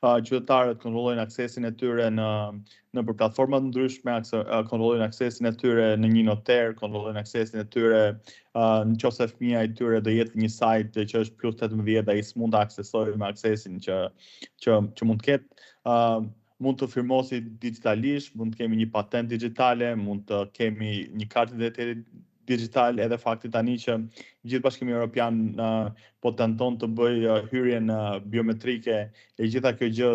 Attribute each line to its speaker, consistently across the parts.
Speaker 1: qytetarët kontrollojnë aksesin e tyre në për platforma të ndryshme, kontrollojnë aksesin e tyre në një noter, kontrollojnë aksesin e tyre nëse fëmia e tyre do jetë një sajt që është plus 18, ai s'mund ta aksesojë me aksesin që mund të ketë. Mund të firmosi digitalisht, mund të kemi një patent digjitale, mund të kemi një kartë identiteti digital, edhe fakti tani që gjithë Bashkimi Evropian po tenton të bëjë hyrjen biometrike e gjitha kjo gjë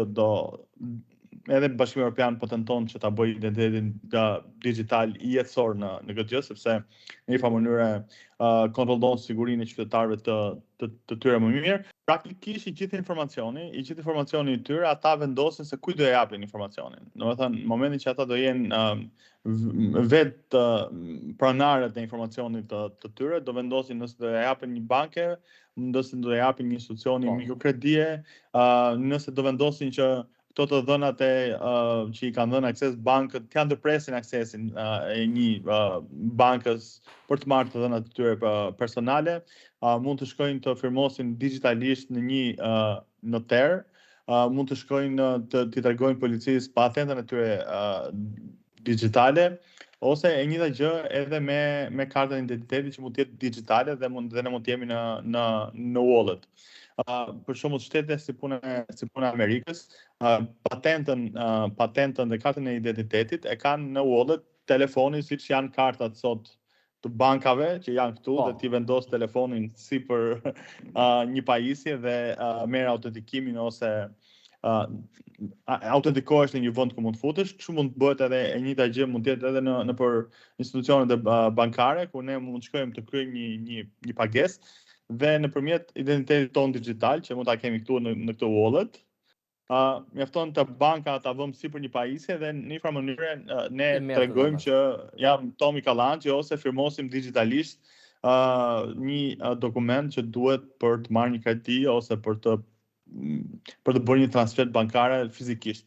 Speaker 1: edhe Bashkimi Evropian po tenton që ta bëjë identitetin digital i jetësor në këtë gjë, sepse në një farë mënyrë kontrollon sigurinë e qytetarëve të tyre më mirë. Praktikisht i gjithë informacioni i tyre ata vendosin se kujt do ja japin informacionin. Domethënë, në momentin që ata do jenë vetë pronarët e informacionit të tyre, do vendosin nëse do ja japin një banke, nëse do ja japin një institucioni mikrokredie, nëse do vendosin që këto të dhënat që i kanë dhënë akses bankët, të ndërpresin aksesin e një bankës për të marrë të dhënat të tyre personale, mund të shkojnë të firmosin digitalisht në një noter, mund të shkojnë të tregojnë policisë patentën e tyre digjitale, ose e njëjta gjë edhe me kartën e identitetit që mund të jetë digjitale dhe ne mund të jemi në wallet. Për shembull shtete si puna e Amerikës, patentën dhe kartën e identitetit e kanë në wallet telefonin siç janë kartat sot të bankave që janë këtu dhe ti vendos telefonin sipër një pajisje dhe merr autentikimin ose autentikohesh në një vend ku mund të futesh. Kështu mund të bëhet edhe e njëjta gjë mund të jetë edhe në për institucionet bankare ku ne mund të shkojmë të kryejmë një pagesë dhe nëpërmjet identitetit ton digital që mund ta kemi këtu në këtë wallet, mjafton të banka ta vëmë sipër një pajisje dhe në një farë mënyrë ne tregojmë që jam Tomi Kallanxhi ose firmosim digitalisht një dokument që duhet për të marrë një kredi ose për të bërë një transfer bankare fizikisht.